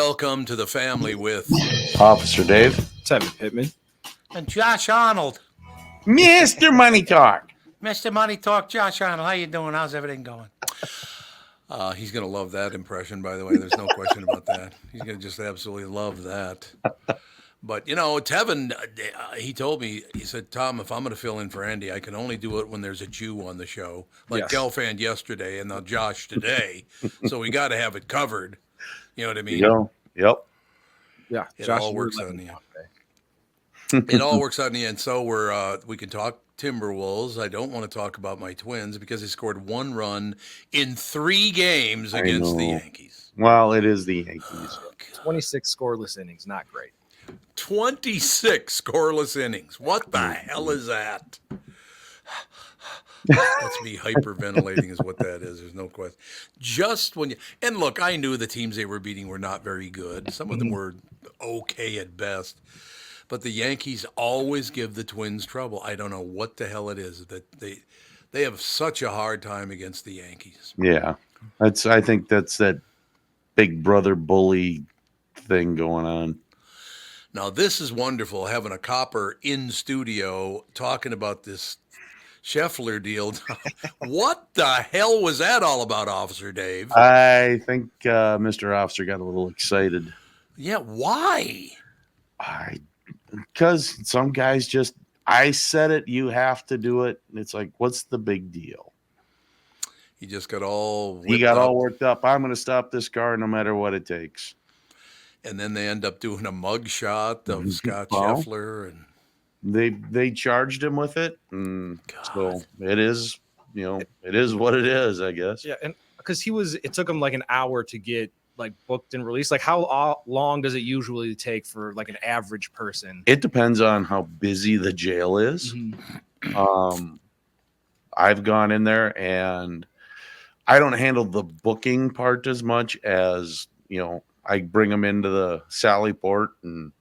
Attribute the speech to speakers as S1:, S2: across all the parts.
S1: welcome to the family with
S2: Officer Dave.
S3: Tevin Pittman.
S1: and Josh Arnold.
S2: Mr. Money Talk.
S1: Mr. Money Talk, Josh Arnold. How you doing? How's everything going? He's going to love that impression, by the way. There's no question about that. He's going to just absolutely love that. But, Tevin, he told me, he said, Tom, if I'm going to fill in for Andy, I can only do it when there's a Jew on the show, like
S3: Yes.
S1: Gelfand yesterday and now Josh today. So we got to have it covered. You know what I mean?
S2: Yep.
S3: Yeah,
S1: It
S3: Josh,
S1: all
S3: you
S1: works
S3: were
S1: out in the
S3: letting
S1: end. It all works out in the end. So we can talk Timberwolves. I don't want to talk about my Twins because they scored one run in 3 games against the Yankees.
S2: Well, it is the Yankees.
S3: 26 scoreless innings, not great.
S1: 26 scoreless innings. What the hell is that? That's me hyperventilating is what that is. There's no question. Just when you – and look, I knew the teams they were beating were not very good. Some of them were okay at best. But the Yankees always give the Twins trouble. I don't know what the hell it is that they have such a hard time against the Yankees.
S2: Yeah. I think that's that big brother bully thing going on.
S1: Now, this is wonderful, having a copper in studio talking about this Scheffler deal. What the hell was that all about, Officer Dave?
S2: I think Mr. Officer got a little excited.
S1: Yeah, why?
S2: Because some guys just, I said it, you have to do it. And it's like, what's the big deal?
S1: He just got all
S2: He got all worked up. I'm going to stop this car no matter what it takes.
S1: And then they end up doing a mug shot of Scott
S2: Well,
S1: Scheffler. And
S2: they charged him with it. And so it is, it is what it is, I guess.
S3: Yeah, and because it took him like an hour to get like booked and released. Like how long does it usually take for like an average person?
S2: It depends on how busy the jail is.
S3: Mm-hmm.
S2: I've gone in there and I don't handle the booking part as much as, I bring them into the Sally Port and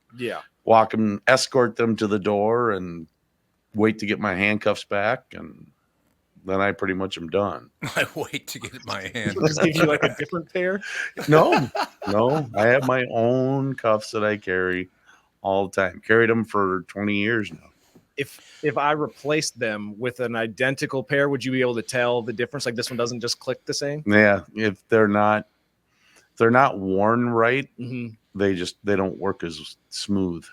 S2: walk them, escort them to the door and wait to get my handcuffs back. And then I pretty much am done.
S1: I wait to get my hand.
S3: Just give you like a different pair?
S2: No, I have my own cuffs that I carry all the time. Carried them for 20 years now.
S3: If I replaced them with an identical pair, would you be able to tell the difference? Like this one doesn't just click the same?
S2: Yeah, if they're not worn right,
S3: Mm-hmm.
S2: they don't work as smooth.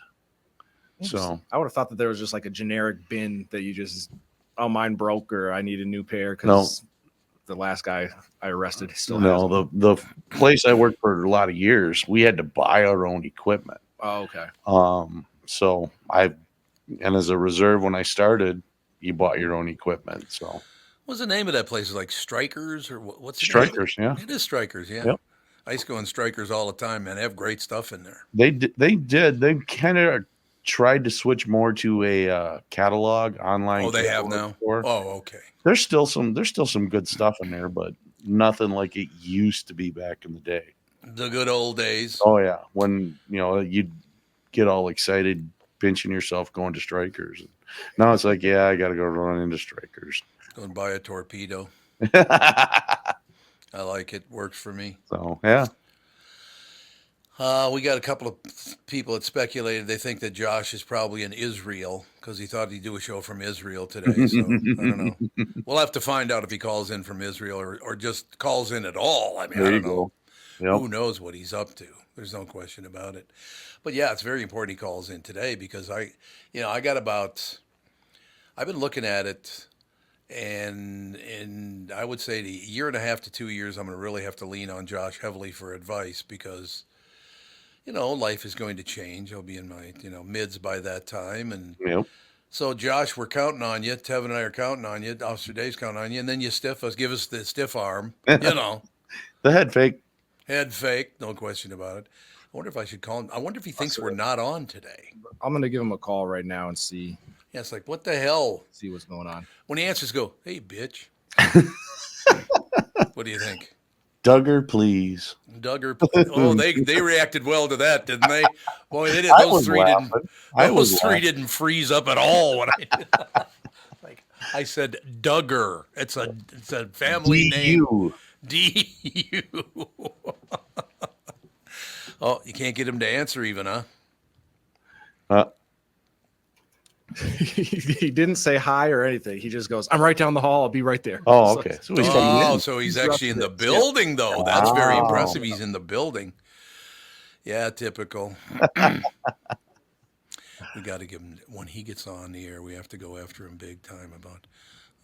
S2: So
S3: I would have thought that there was just like a generic bin that you just, oh, mine broke or I need a new pair because the last guy I arrested still has them.
S2: The place I worked for a lot of years, we had to buy our own equipment.
S3: Oh, okay.
S2: So and as a reserve when I started, you bought your own equipment. So
S1: What's the name of that place? Like Strikers or what's the
S2: Strikers?
S1: name?
S2: Yeah,
S1: It is Strikers, yeah.
S2: Yep.
S1: I used to go in Strikers all the time, man. They have great stuff in there.
S2: they did. They kind of tried to switch more to a catalog online.
S1: Oh, they have now?
S2: Store.
S1: Oh, okay.
S2: There's still some good stuff in there, but nothing like it used to be back in the day.
S1: The good old days.
S2: Oh yeah, when you'd get all excited, pinching yourself going to Strikers. Now it's like, yeah, I got to go run into Strikers.
S1: Go and buy a torpedo. I like it. Works for me.
S2: So yeah.
S1: We got a couple of people that speculated they think that Josh is probably in Israel because he thought he'd do a show from Israel today. So I don't know. We'll have to find out if he calls in from Israel or just calls in at all. I mean,
S2: There
S1: I
S2: you
S1: don't know.
S2: go. Yep.
S1: Who knows what he's up to? There's no question about it. But yeah, it's very important he calls in today because I've been looking at it. And I would say the year and a half to 2 years, I'm going to really have to lean on Josh heavily for advice because, life is going to change. I'll be in my, mids by that time. And
S2: Yep.
S1: so, Josh, we're counting on you. Tevin and I are counting on you. Officer Dave's counting on you. And then you give us the stiff arm,
S2: The head fake.
S1: head fake, no question about it. I wonder if I should call him. I wonder if he thinks we're not on today.
S3: I'm going to give him a call right now and see
S1: Yeah, it's like, what the hell?
S3: what's going on.
S1: When he answers, go, hey, bitch. What do you think?
S2: Duggar, please.
S1: Duggar. Oh, they reacted well to that, didn't they? Boy, they did.
S2: I
S1: Those
S2: was
S1: three
S2: laughing.
S1: didn't. Those three didn't freeze up at all when I said Duggar. It's a family name.
S2: DU.
S1: D-U. Oh, you can't get him to answer even, huh?
S3: He didn't say hi or anything. He just goes, "I'm right down the hall. I'll be right there."
S2: Oh, okay. So he's coming in.
S1: So he's actually in the building, though. That's very impressive. He's in the building. Yeah, typical. We got to give him, when he gets on the air, we have to go after him big time about,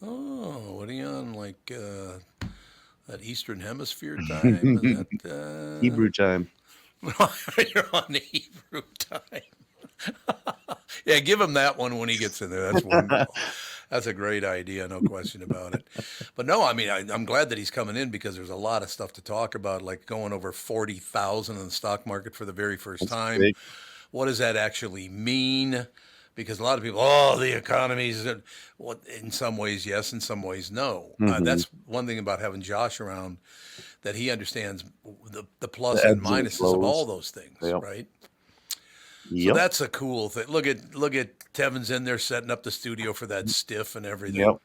S1: what are you on, like that Eastern Hemisphere time? Is that,
S2: Hebrew time.
S1: You're on the Hebrew time. Yeah, give him that one when he gets in there. That's wonderful. That's a great idea, no question about it. But no, I mean, I'm glad that he's coming in because there's a lot of stuff to talk about, like going over 40,000 in the stock market for the very first time.
S2: Big.
S1: What does that actually mean? Because a lot of people, the economy's, well, in some ways, yes, in some ways, no. That's one thing about having Josh around, that he understands the plus and minuses of all those things, right? So that's a cool thing. Look at Tevin's in there setting up the studio for that stiff and everything.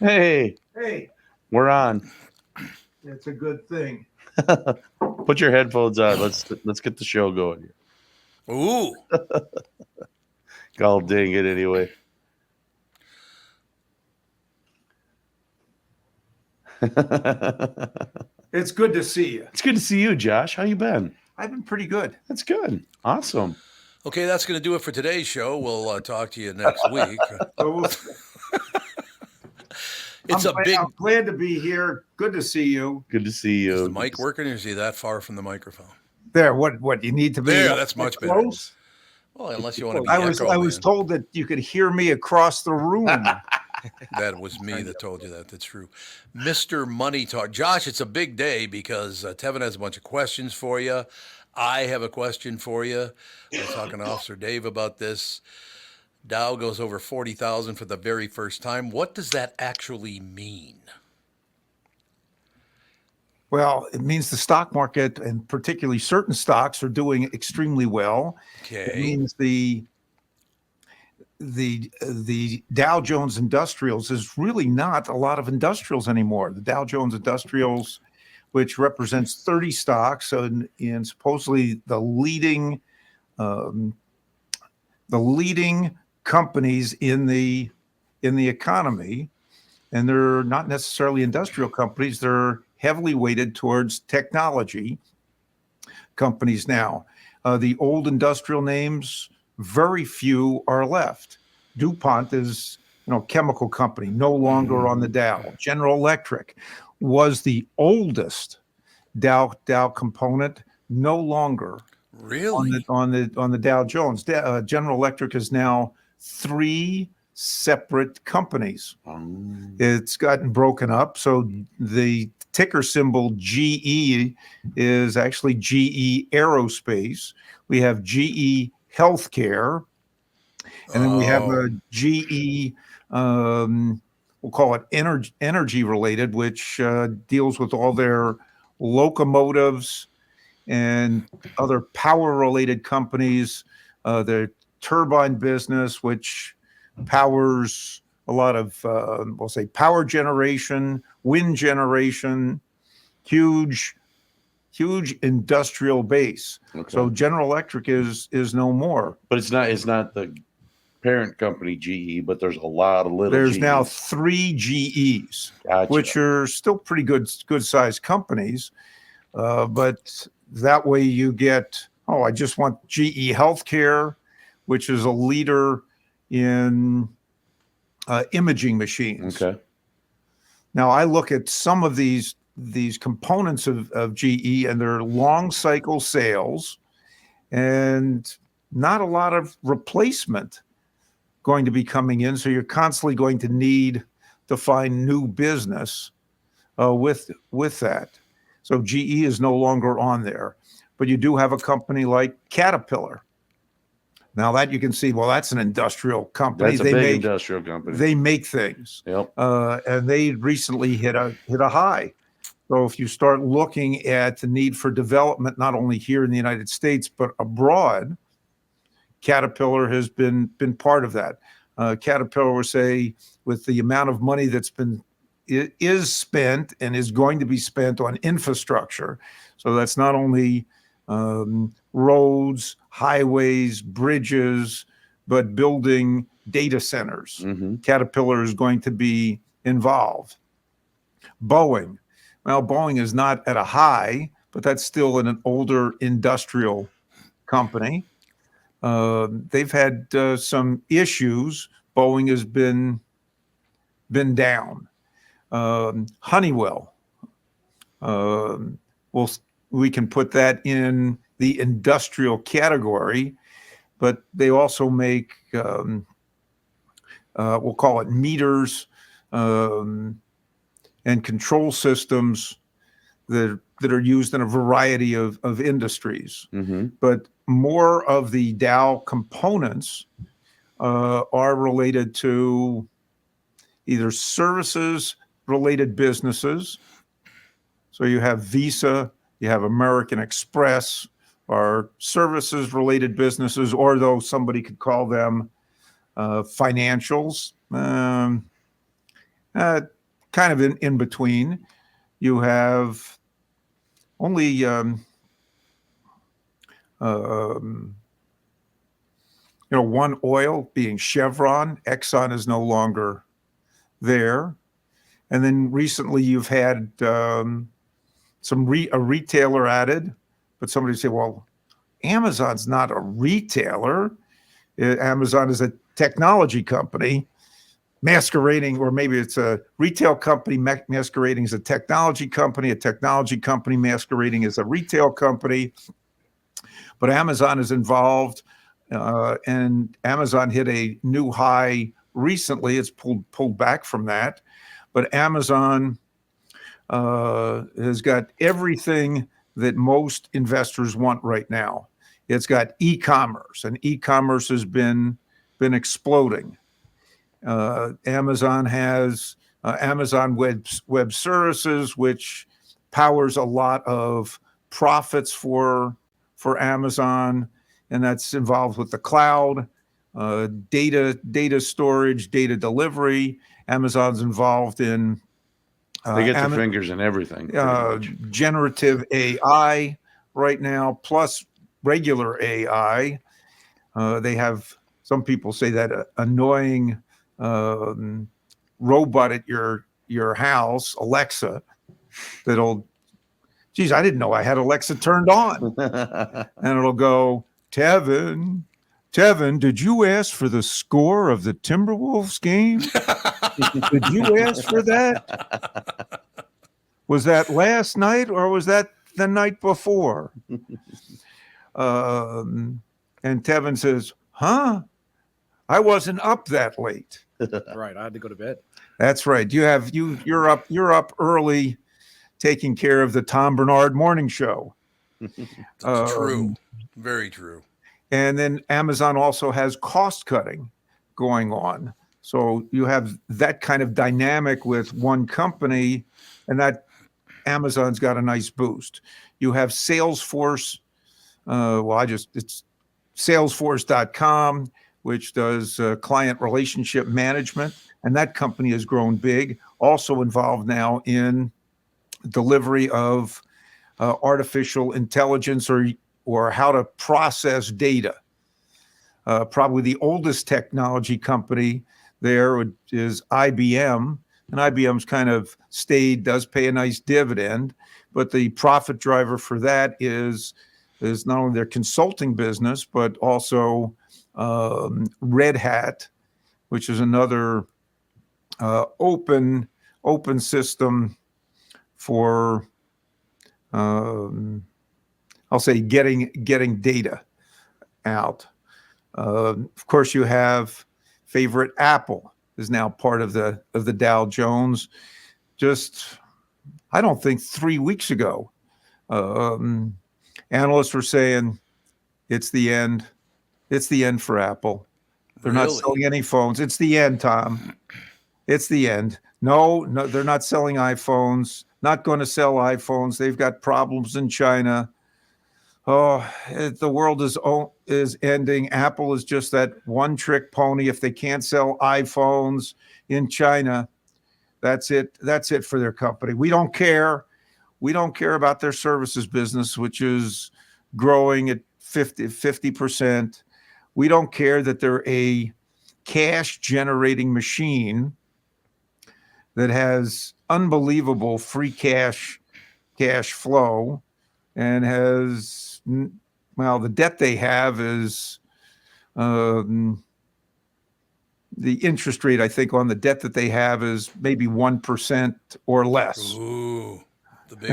S2: Hey, we're on.
S4: It's a good thing.
S2: Put your headphones on. Let's get the show going here.
S1: Ooh.
S2: God dang it anyway.
S4: It's good to see you.
S2: It's good to see you, Josh. How you been?
S4: I've been pretty good.
S2: That's good. Awesome.
S1: Okay, that's going to do it for today's show. We'll talk to you next week.
S4: I'm glad to be here. Good to see you.
S2: Good to see you.
S1: Is the mic working, or is he that far from the microphone?
S4: There. What you need to be?
S1: There. That's much better.
S4: Close?
S1: Well, unless you want to be.
S4: I was told that you could hear me across the room.
S1: That was me that told you that. That's true. Mr. Money Talk. Josh, it's a big day because Tevin has a bunch of questions for you. I have a question for you. I was talking to Officer Dave about this. Dow goes over 40,000 for the very first time. What does that actually mean?
S4: Well, it means the stock market, and particularly certain stocks, are doing extremely well.
S1: Okay.
S4: It means the Dow Jones Industrials is really not a lot of industrials anymore. The Dow Jones Industrials, which represents 30 stocks and supposedly the leading companies in the economy, and they're not necessarily industrial companies. They're heavily weighted towards technology companies now. The old industrial names, very few are left. DuPont is, chemical company, no longer on the Dow. General Electric was the oldest Dow component, no longer
S1: really
S4: on the Dow Jones. General Electric is now 3 separate companies. It's gotten broken up, so the ticker symbol GE is actually GE Aerospace. We have GE Healthcare, and then we have a GE, we'll call it energy related, which deals with all their locomotives and other power related companies, their turbine business, which powers a lot of, we'll say, power generation, wind generation, huge industrial base. Okay. So General Electric is no more.
S2: But it's not the parent company GE, but there's a lot of little
S4: There's
S2: GEs.
S4: now 3 GEs,
S2: Gotcha.
S4: Which are still pretty good sized companies. But that way you get, I just want GE Healthcare, which is a leader in imaging machines.
S2: Okay.
S4: Now I look at some of these components of GE and their long cycle sales, and not a lot of replacement going to be coming in. So you're constantly going to need to find new business with that. So GE is no longer on there, but you do have a company like Caterpillar. Now that you can see, well, that's an industrial company.
S2: That's a big industrial company.
S4: They make things.
S2: Yep.
S4: And they recently hit a high. So if you start looking at the need for development, not only here in the United States, but abroad, Caterpillar has been part of that. Caterpillar will say, with the amount of money is spent and is going to be spent on infrastructure. So that's not only roads, highways, bridges, but building data centers.
S2: Mm-hmm.
S4: Caterpillar is going to be involved. Boeing. Well, Boeing is not at a high, but that's still an older industrial company. They've had some issues. Boeing has been down. Honeywell. We can put that in the industrial category, but they also make, we'll call it meters and control systems that are used in a variety of industries.
S2: Mm-hmm.
S4: But more of the Dow components are related to either services related businesses. So you have Visa, you have American Express, or services related businesses, or though somebody could call them financials, kind of in between. You have only one oil being Chevron. Exxon is no longer there. And then recently you've had a retailer added, but somebody say, well, Amazon's not a retailer. Amazon is a technology company masquerading, or maybe it's a retail company masquerading as a technology company masquerading as a retail company. But Amazon is involved, and Amazon hit a new high recently. It's pulled back from that. But Amazon has got everything that most investors want right now. It's got e-commerce, and e-commerce has been exploding. Amazon has Amazon Web Services, which powers a lot of profits for Amazon, and that's involved with the cloud, data storage, data delivery. Amazon's involved in
S2: they get their fingers in everything.
S4: Generative AI right now, plus regular AI. They have, some people say, that annoying robot at your house, Alexa, that'll, geez, I didn't know I had Alexa turned on. And it'll go, Tevin, did you ask for the score of the Timberwolves game? Did you ask for that? Was that last night or was that the night before? And Tevin says, huh? I wasn't up that late.
S3: Right. I had to go to bed.
S4: That's right. You're up early taking care of the Tom Barnard morning show.
S1: That's true. Very true.
S4: And then Amazon also has cost cutting going on. So you have that kind of dynamic with one company, and that Amazon's got a nice boost. You have Salesforce. It's Salesforce.com, which does client relationship management. And that company has grown big, also involved now in delivery of artificial intelligence or how to process data. Probably the oldest technology company there is IBM, and IBM's kind of does pay a nice dividend, but the profit driver for that is not only their consulting business, but also Red Hat, which is another open system for I'll say getting data out. Of course, you have favorite Apple is now part of the Dow Jones. Just, I don't think 3 weeks ago, analysts were saying it's the end. It's the end for Apple. They're not selling any phones. It's the end, Tom. It's the end. No, they're not selling iPhones. Not going to sell iPhones. They've got problems in China. Oh, the world is ending. Apple is just that one-trick pony. If they can't sell iPhones in China, that's it. That's it for their company. We don't care. We don't care about their services business, which is growing at 50%. We don't care that they're a cash generating machine that has unbelievable free cash flow and has, well, the debt they have is the interest rate, I think, on the debt that they have is maybe 1% or less.
S1: Ooh, the big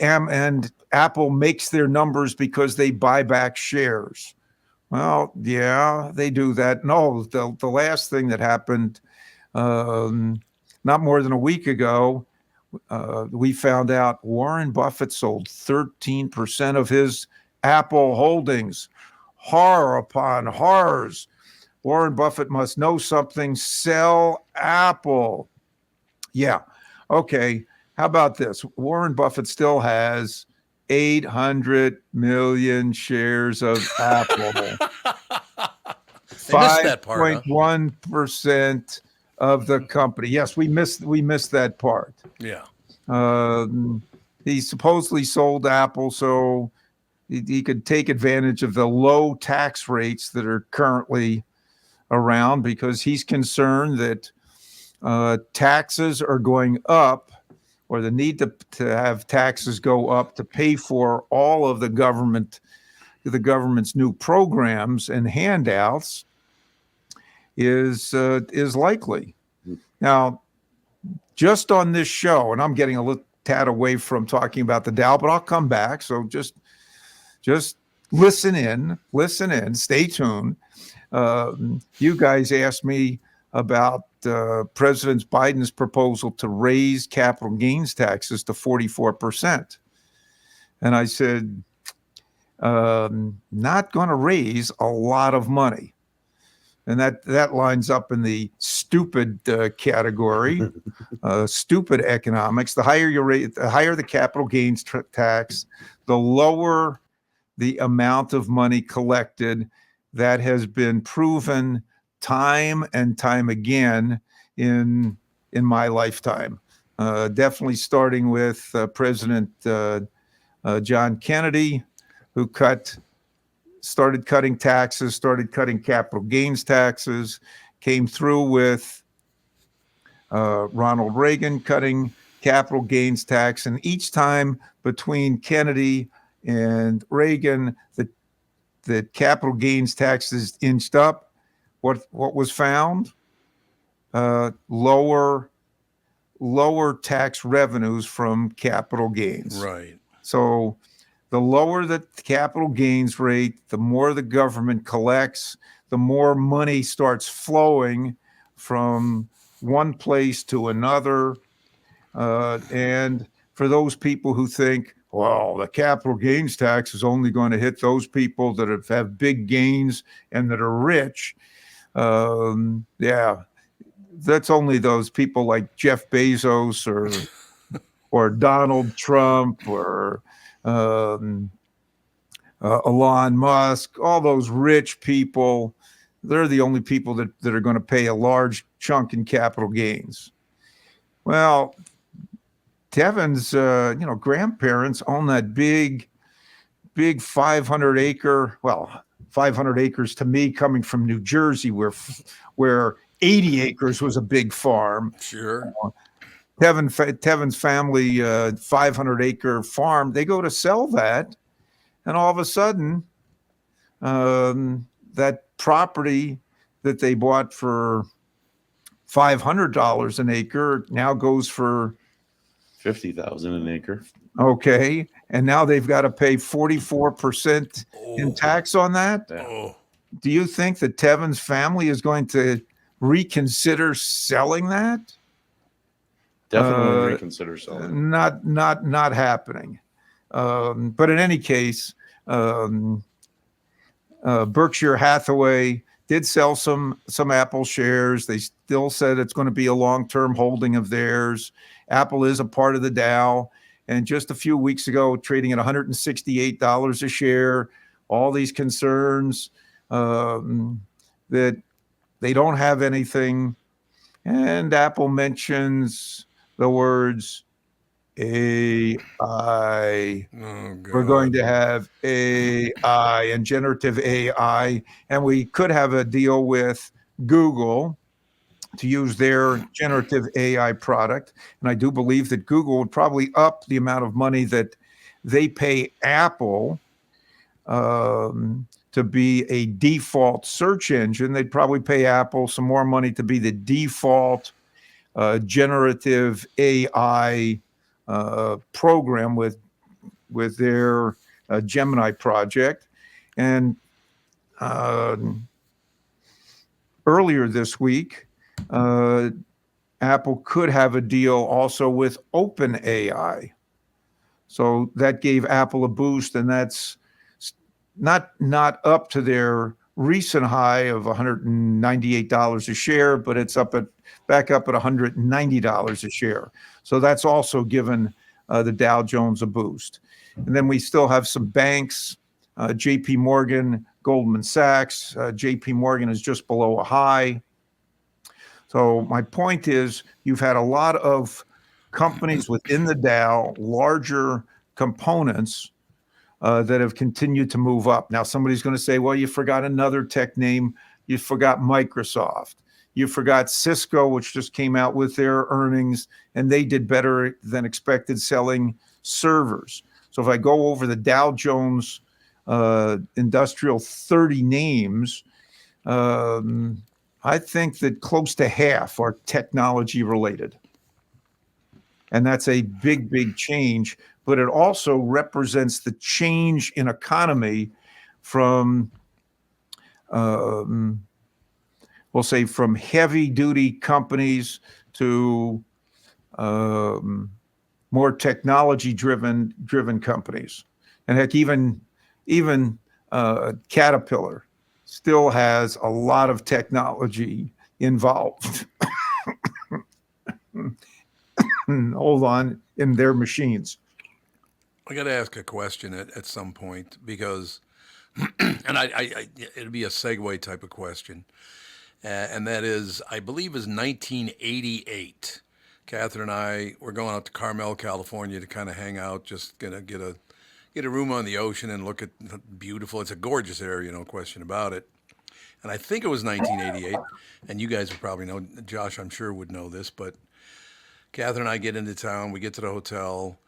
S4: and Apple makes their numbers because they buy back shares. Well, yeah, they do that. No, the last thing that happened not more than a week ago, we found out Warren Buffett sold 13% of his Apple holdings. Horror upon horrors. Warren Buffett must know something. Sell Apple. Yeah. Okay. How about this? Warren Buffett still has 800 million shares of Apple. 5.1% of the company. Yes, we missed that part.
S1: Yeah.
S4: He supposedly sold Apple so he could take advantage of the low tax rates that are currently around, because he's concerned that taxes are going up, or the need to have taxes go up to pay for all of the government's new programs and handouts is likely. Now, just on this show, and I'm getting a little tad away from talking about the Dow, but I'll come back. So just listen in, stay tuned. You guys asked me about President Biden's proposal to raise capital gains taxes to 44%. And I said, not going to raise a lot of money. And that lines up in the stupid category, stupid economics. The higher your rate, the higher the capital gains tax, the lower the amount of money collected. That has been proven time and time again in my lifetime. Definitely starting with President John Kennedy, who started cutting taxes, started cutting capital gains taxes, came through with Ronald Reagan cutting capital gains tax. And each time between Kennedy and Reagan, the capital gains taxes inched up. What was found? Lower tax revenues from capital gains.
S1: Right.
S4: So the lower the capital gains rate, the more the government collects, the more money starts flowing from one place to another. And for those people who think, well, the capital gains tax is only going to hit those people that have big gains and that are rich. Yeah, that's only those people like Jeff Bezos or Donald Trump or Elon Musk, all those rich people. They're the only people that are going to pay a large chunk in capital gains. Well, Tevin's, grandparents own that big 500 acres to me, coming from New Jersey, where 80 acres was a big farm.
S1: Sure.
S4: Tevin's family 500 acre farm. They go to sell that, and all of a sudden, that property that they bought for $500 an acre now goes for
S2: $50,000 an acre.
S4: Okay, and now they've got to pay 44% in tax on that.
S1: Oh.
S4: Do you think that Tevin's family is going to reconsider selling that?
S2: Definitely reconsider selling.
S4: Not happening. But in any case, Berkshire Hathaway did sell some Apple shares. They still said it's going to be a long-term holding of theirs. Apple is a part of the Dow. And just a few weeks ago, trading at $168 a share, all these concerns that they don't have anything. And Apple mentions the words AI.
S1: Oh, God.
S4: We're going to have AI and generative AI, and we could have a deal with Google to use their generative AI product. And I do believe that Google would probably up the amount of money that they pay Apple to be a default search engine. They'd probably pay Apple some more money to be the default generative AI program with their Gemini project. And earlier this week, Apple could have a deal also with OpenAI. So that gave Apple a boost, and that's not up to their recent high of $198 a share, but it's back up at $190 a share. So that's also given the Dow Jones a boost. And then we still have some banks, JP Morgan, Goldman Sachs. JP Morgan is just below a high. So my point is, you've had a lot of companies within the Dow, larger components that have continued to move up. Now, somebody's going to say, well, you forgot another tech name. You forgot Microsoft. You forgot Cisco, which just came out with their earnings, and they did better than expected selling servers. So if I go over the Dow Jones Industrial 30 names, I think that close to half are technology related. And that's a big, big change. But it also represents the change in economy from, we'll say, from heavy duty companies to more technology driven companies. And heck, even Caterpillar still has a lot of technology involved. Hold on, in their machines.
S1: I got to ask a question at some point because, and it'd be a segue type of question, and that is, I believe, is 1988. Catherine and I were going out to Carmel, California, to kind of hang out, just gonna get a room on the ocean and look at beautiful. It's a gorgeous area, no question about it. And I think it was 1988, and you guys would probably know. Josh, I'm sure, would know this, but Catherine and I get into town. We get to the hotel.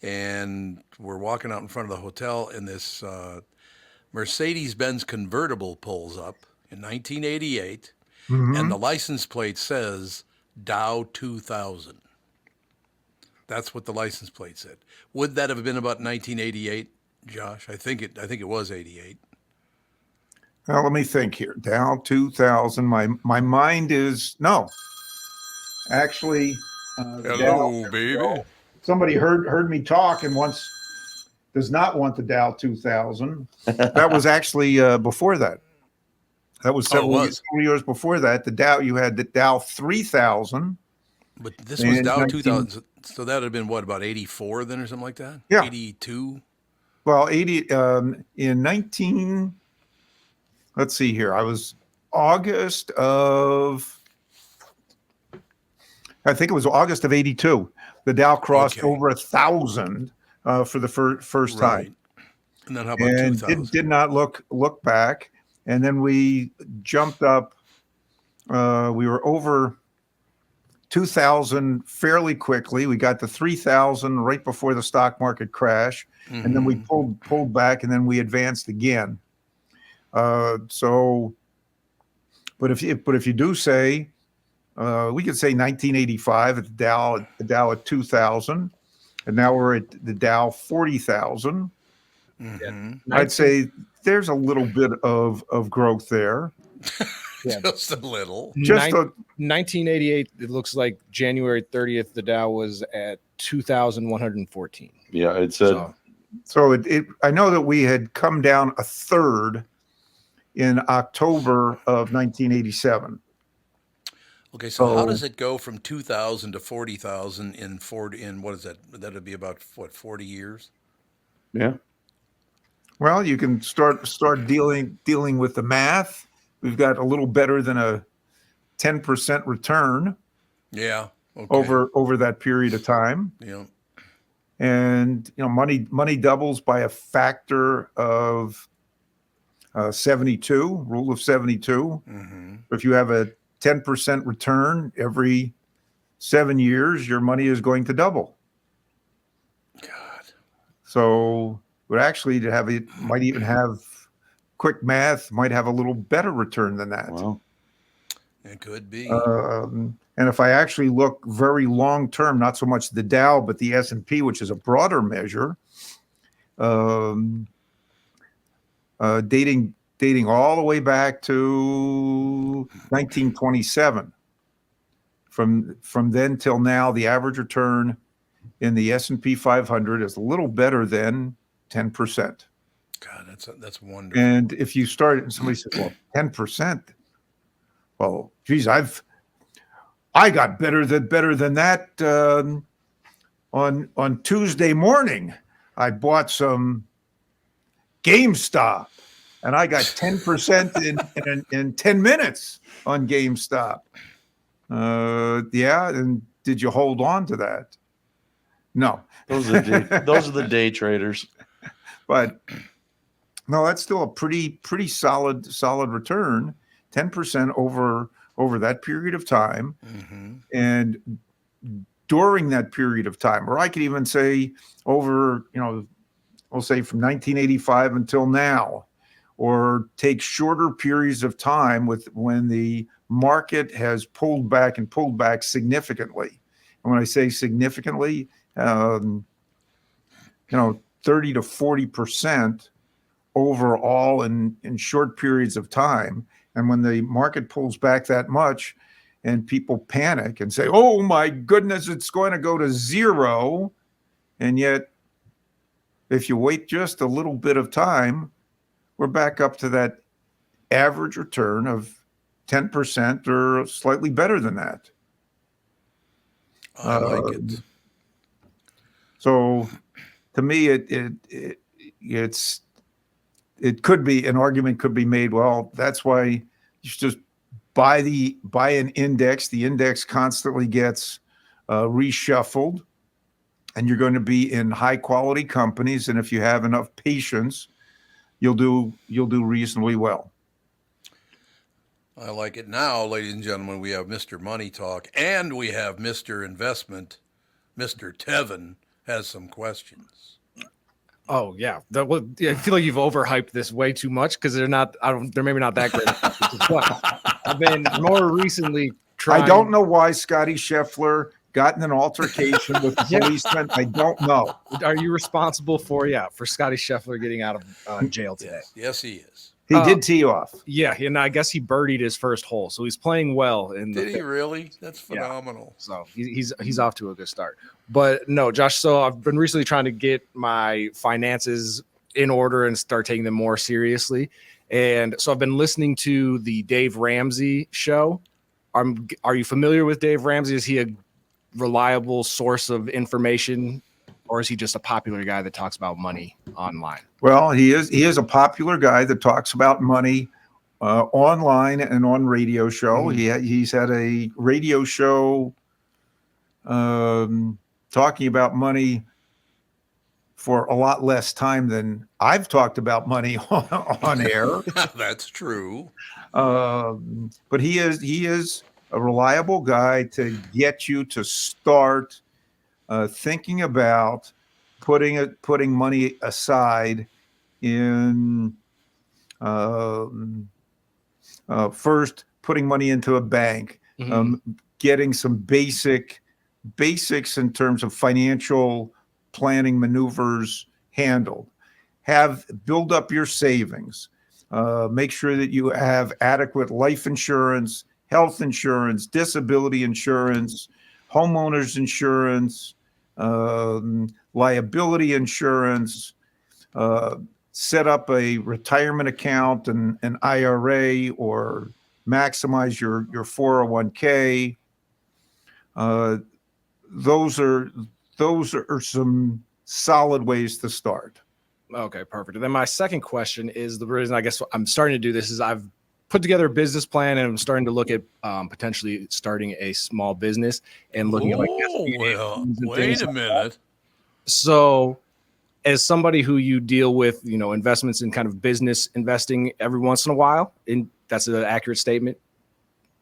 S1: And we're walking out in front of the hotel, and this Mercedes-Benz convertible pulls up in 1988, and the license plate says Dow 2000. That's what the license plate said. Would that have been about 1988, Josh? I think it was 88.
S4: Well, let me think here. Dow 2000. My mind is no. Actually,
S1: hello, baby.
S4: Somebody heard me talk and once does not want the Dow 2000. That was actually before that. That was several years before that. The Dow, you had the Dow 3000.
S1: But this was Dow 2000. So that would have been what, about 84 then or something like that?
S4: Yeah.
S1: 82?
S4: Well, in 19, let's see here. I was August of 82. The Dow crossed over 1,000 for the first time.
S1: And then how about 2000?
S4: Did not look back. And then we jumped up. We were over 2,000 fairly quickly. We got to 3,000 right before the stock market crash. Mm-hmm. And then we pulled back, and then we advanced again. But if you do say, we could say 1985 at the Dow at 2,000, and now we're at the Dow 40,000. Mm-hmm. I'd say there's a little bit of growth there.
S1: Yeah. Just a little.
S3: 1988, it looks like January 30th, the Dow was at 2,114.
S2: Yeah, it said.
S4: So I know that we had come down a third in October of 1987.
S1: Okay, so how does it go from 2,000 to 40,000 in what is that? That would be about 40 years?
S2: Yeah.
S4: Well, you can start dealing with the math. We've got a little better than a 10% return.
S1: Yeah. Okay.
S4: Over that period of time.
S1: Yeah.
S4: and money doubles by a factor of 72, rule of 72.
S1: Mm-hmm.
S4: If you have a 10% return every 7 years, your money is going to double.
S1: God.
S4: So would actually to have it might even have quick math might have a little better return than that.
S2: Well,
S1: it could be.
S4: And if I actually look very long term, not so much the Dow, but the S&P, which is a broader measure, dating all the way back to 1927. From then till now, the average return in the S&P 500 is a little better than 10%.
S1: God, that's wonderful.
S4: And if you start and somebody says, "Well, 10%," well, geez, I got better than that on Tuesday morning. I bought some GameStop, and I got 10% in 10 minutes on GameStop. Yeah, and did you hold on to that? No.
S2: those are the day traders.
S4: But no, that's still a pretty solid return, 10% over that period of time.
S1: Mm-hmm.
S4: And during that period of time, or I could even say over, we'll say from 1985 until now, or take shorter periods of time when the market has pulled back significantly. And when I say significantly, 30 to 40% overall in short periods of time. And when the market pulls back that much and people panic and say, "Oh my goodness, it's going to go to zero." And yet, if you wait just a little bit of time, we're back up to that average return of 10% or slightly better than that.
S1: I like it.
S4: So to me, it could be an argument could be made. Well, that's why you should just buy an index. The index constantly gets reshuffled, and you're going to be in high quality companies. And if you have enough patience, you'll do reasonably well.
S1: I like it. Now, ladies and gentlemen, we have Mr. Money Talk, and we have Mr. Investment. Mr. Tevin has some questions.
S3: Oh yeah, I feel like you've overhyped this way too much because they're maybe not that great. But I've been more recently trying.
S4: I don't know why Scotty Scheffler got in an altercation with the policeman. I don't know.
S3: Are you responsible for Scotty Scheffler getting out of jail today?
S1: Yes, he is.
S4: He did tee off.
S3: Yeah, and I guess he birdied his first hole, so he's playing well.
S1: Did he really? That's phenomenal.
S3: Yeah. So he's off to a good start. But no, Josh. So I've been recently trying to get my finances in order and start taking them more seriously. And so I've been listening to the Dave Ramsey show. Are you familiar with Dave Ramsey? Is he a reliable source of information, or is he just a popular guy that talks about money online?
S4: Well, he is a popular guy that talks about money online and on radio show. Mm-hmm. He's had a radio show talking about money for a lot less time than I've talked about money on air.
S1: That's true.
S4: But he is a reliable guy to get you to start thinking about putting money aside in first putting money into a bank, getting some basics in terms of financial planning maneuvers handled. Build up your savings. Make sure that you have adequate life insurance, health insurance, disability insurance, homeowners insurance, liability insurance, set up a retirement account and an IRA, or maximize your 401k. Those are some solid ways to start.
S3: Okay, perfect. And then my second question is, the reason I guess I'm starting to do this is I've put together a business plan and I'm starting to look at potentially starting a small business and looking at
S1: wait a minute.
S3: So as somebody who you deal with, investments in kind of business investing every once in a while, and that's an accurate statement.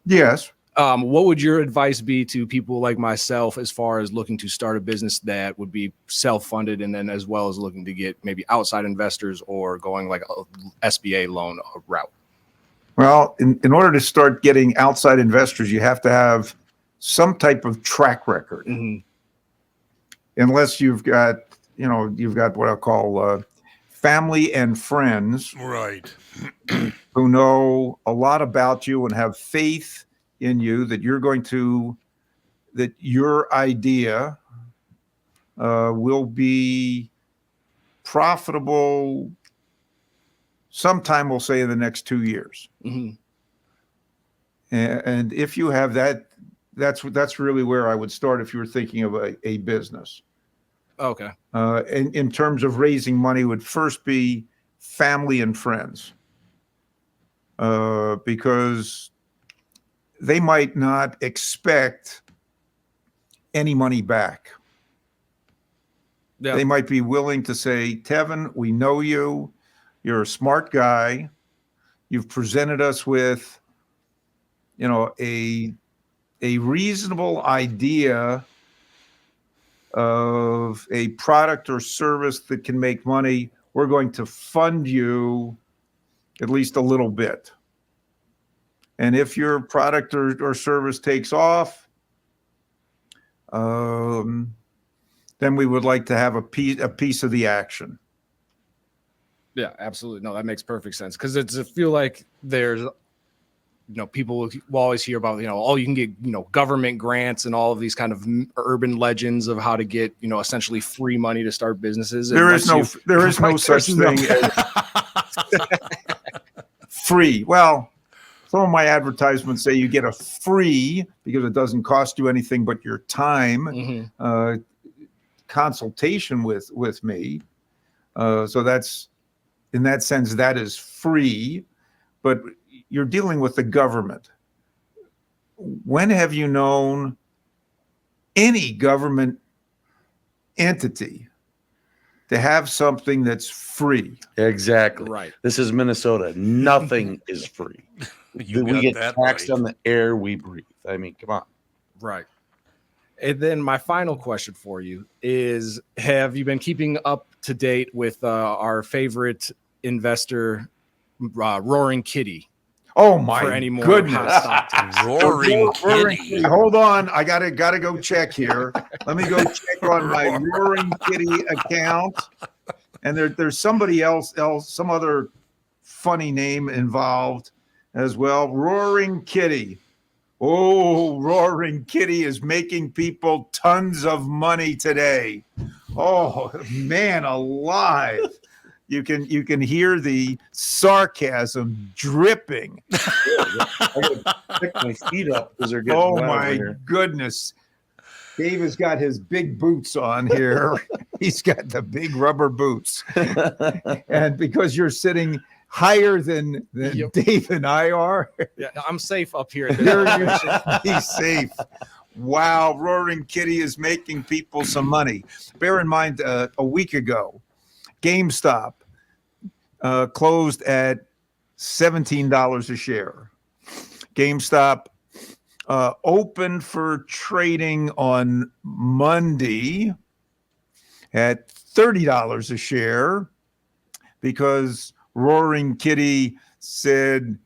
S4: Yes.
S3: What would your advice be to people like myself as far as looking to start a business that would be self-funded, and then as well as looking to get maybe outside investors or going like a SBA loan route?
S4: Well, in order to start getting outside investors, you have to have some type of track record.
S3: Mm-hmm.
S4: Unless you've got what I'll call family and friends,
S1: Right,
S4: who know a lot about you and have faith in you that that your idea will be profitable sometime, we'll say in the next 2 years.
S3: Mm-hmm.
S4: And if you have that, that's really where I would start if you were thinking of a business.
S3: Okay.
S4: In terms of raising money, would first be family and friends, because they might not expect any money back.
S3: Yeah.
S4: They might be willing to say, Tevin, we know you. You're a smart guy. You've presented us with, a reasonable idea of a product or service that can make money. We're going to fund you at least a little bit. And if your product or service takes off, then we would like to have a piece of the action.
S3: Yeah, absolutely. No, that makes perfect sense. Because I feel like there's, people will always hear about, you can get, government grants and all of these kind of urban legends of how to get, essentially free money to start businesses.
S4: There is no such thing as free. Well, some of my advertisements say you get a free because it doesn't cost you anything but your time,
S3: mm-hmm.
S4: Consultation with me. So that's, in that sense, that is free, but you're dealing with the government. When have you known any government entity to have something that's free?
S2: Exactly.
S3: Right.
S2: This is Minnesota. Nothing is free. We get taxed on the air we breathe. I mean, come on.
S3: Right. And then my final question for you is, have you been keeping up to date with our favorite investor, Roaring Kitty?
S4: Oh my
S3: for any more
S4: goodness!
S3: hot stock tips?
S1: Roaring Kitty.
S4: Hold on, I gotta go check here. Let me go check on my Roaring Kitty account. And there's somebody else, some other funny name involved as well. Roaring Kitty. Oh, Roaring Kitty is making people tons of money today. Oh, man alive. You can hear the sarcasm dripping.
S2: I gotta pick my feet up because they're getting wet over here.
S4: Goodness. Dave has got his big boots on here. He's got the big rubber boots. And because you're sitting higher than
S3: Yep.
S4: Dave and I are,
S3: Yeah, I'm safe up here.
S4: you should be safe. Wow, Roaring Kitty is making people some money. Bear in mind, a week ago, GameStop closed at $17 a share. GameStop opened for trading on Monday at $30 a share because Roaring Kitty said,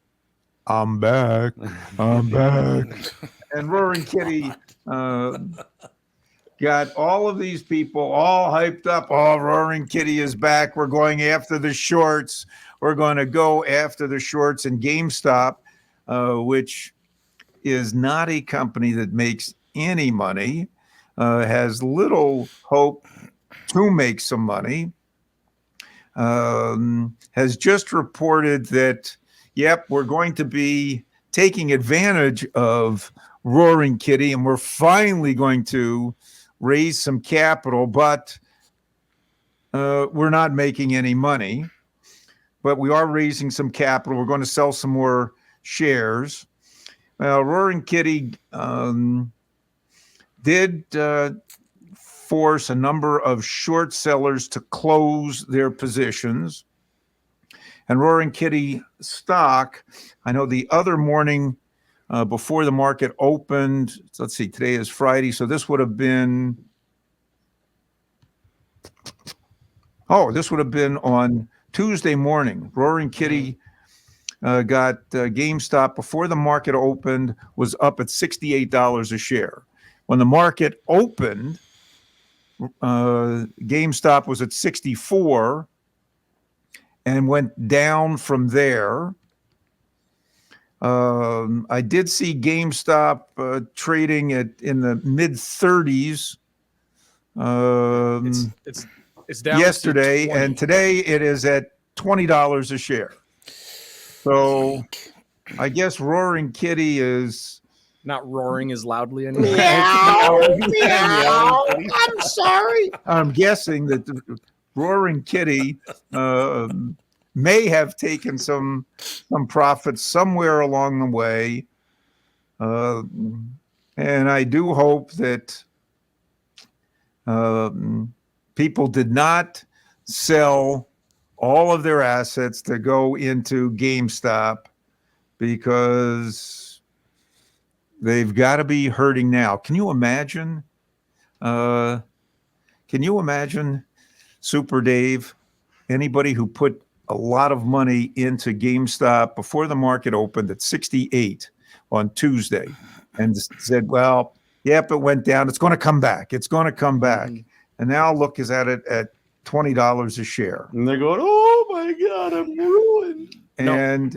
S4: I'm back. I'm back. And Roaring Kitty got all of these people all hyped up. Oh, Roaring Kitty is back. We're going after the shorts. We're going to go after the shorts. And GameStop, which is not a company that makes any money, has little hope to make some money, has just reported that, yep, we're going to be taking advantage of Roaring Kitty, and we're finally going to raise some capital, but we're not making any money. But we are raising some capital. We're going to sell some more shares. Well, Roaring Kitty did force a number of short sellers to close their positions. And Roaring Kitty stock, I know the other morning before the market opened, let's see, today is Friday, so this would have been, this would have been on Tuesday morning. Roaring Kitty got GameStop before the market opened, was up at $68 a share. When the market opened, GameStop was at 64 and went down from there. I did see GameStop trading in the mid 30s.
S3: It's down
S4: yesterday, and today it is at $20 a share. So I guess Roaring Kitty is
S3: not roaring as loudly anymore.
S4: Meow. I'm sorry. I'm guessing that the Roaring Kitty may have taken some profits somewhere along the way, and I do hope that people did not sell all of their assets to go into GameStop, because they've got to be hurting now. Can you imagine? Super Dave, anybody who put a lot of money into GameStop before the market opened at 68 on Tuesday and said, well, yep, it went down. It's going to come back. It's going to come back. Mm-hmm. And now look is at it at $20 a share.
S2: And they're going, oh my God, I'm ruined.
S4: And